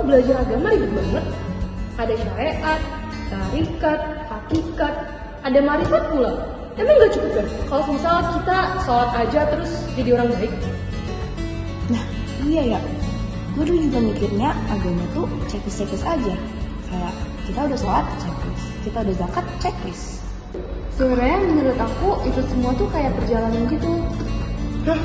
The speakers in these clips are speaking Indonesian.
belajar agama ribet banget. Ada syariat, tarikat, hakikat, ada marifat pula. Emang gak cukup ya? Kalau misal kita sholat aja terus jadi orang baik? Nah, iya ya. Gue dulu juga mikirnya agama tuh checklist aja. Kayak kita udah sholat, checklist. Kita udah zakat, checklist. Sebenarnya menurut aku itu semua tuh kayak perjalanan gitu. Hah?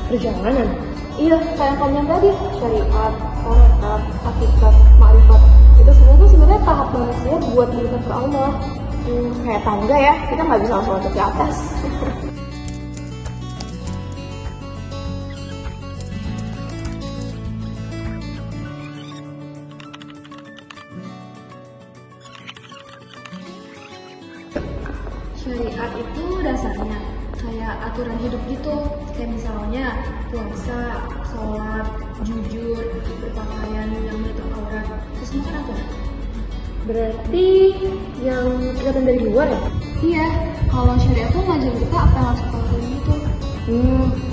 Perjalanan? Iya, kayak kamu yang tadi, syariat, tarikat, hakikat, marifat. Itu semua tuh sebenarnya tahap manusia buat mendekat ke Allah. Kayak tangga ya, kita nggak bisa langsung loncat ke atas. Syariat itu dasarnya kayak aturan hidup gitu. Kayak misalnya puasa, sholat, jujur, berpakaian yang menutup aurat. Itu semua kan aturan. Berarti yang kelihatan dari luar ya? Iya, kalau syariat tuh ngajarin kita apa yang harus kita lakuin gitu.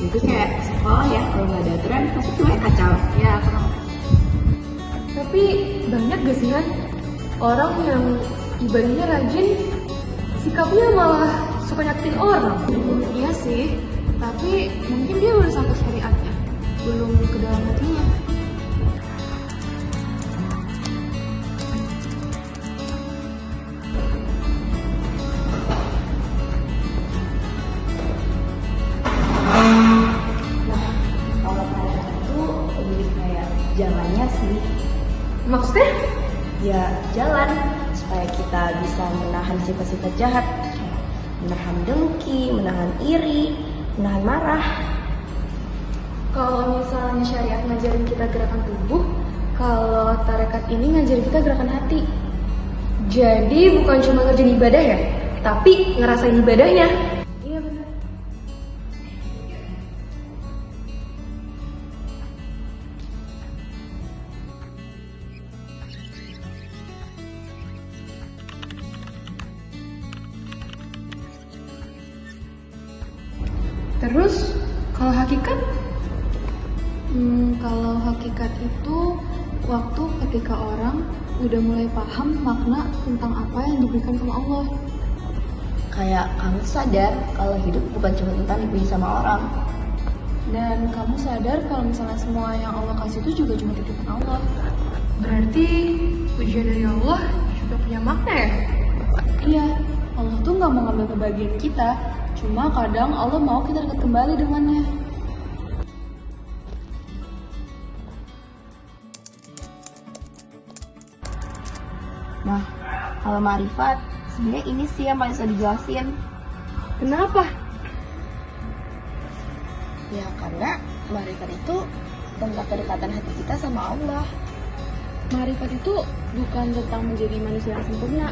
Itu kayak sekolah ya, kalau nggak ada aturan pasti semuanya kacau. Ya, kurang. Tapi banyak gak sih kan orang yang ibadahnya rajin, sikapnya malah suka nyakitin orang. Iya sih, tapi mungkin dia baru sampai syariatnya, belum ke dalam hatinya. Kalau kalian itu lebih kayak jalannya sih. Maksudnya? Ya jalan supaya kita bisa menahan sifat-sifat jahat, kayak menahan dengki, menahan iri, menahan marah. Kalau misalnya syariat ngajarin kita gerakan tubuh, kalau tarekat ini ngajarin kita gerakan hati. Jadi bukan cuma ngerjain ibadah ya, tapi ngerasain ibadahnya. Iya benar. Terus kalau hakikat? Kalau hakikat itu waktu ketika orang udah mulai paham makna tentang apa yang diberikan sama Allah. Kayak kamu sadar kalau hidup bukan cuma tentang dipuji sama orang. Dan kamu sadar kalau misalnya semua yang Allah kasih itu juga cuma titipan Allah. Berarti pujian dari Allah juga punya makna ya? Iya, Allah tuh gak mau ngambil kebahagiaan kita. Cuma kadang Allah mau kita dekat kembali dengannya. Nah, kalau marifat, sebenarnya ini sih yang paling susah dijelasin. Kenapa? Ya karena marifat itu tentang kedekatan hati kita sama Allah. Marifat itu bukan tentang menjadi manusia yang sempurna,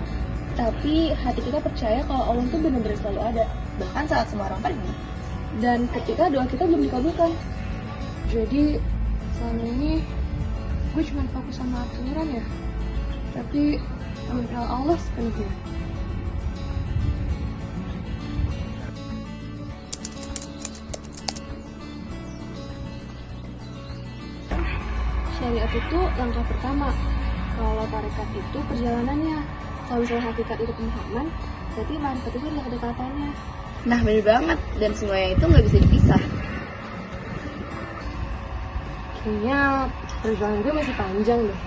tapi hati kita percaya kalau Allah itu benar-benar selalu ada. Bahkan saat semua orang pergi. Dan ketika doa kita belum dikabulkan. Jadi selama ini gue cuma fokus sama aturan ya, tapi mengenal Allah sepenuhnya. Syariat itu langkah pertama. Kalau tarekat itu perjalanannya. Kalau misalnya hakikat itu pemahaman, berarti marifat itu adalah kedekatannya. Nah bener banget, dan semuanya itu nggak bisa dipisah. Kayaknya perjalanan gue masih panjang deh.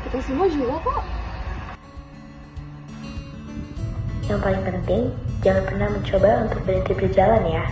Kita semua juga kok. Yang paling penting, jangan pernah mencoba untuk berhenti berjalan ya.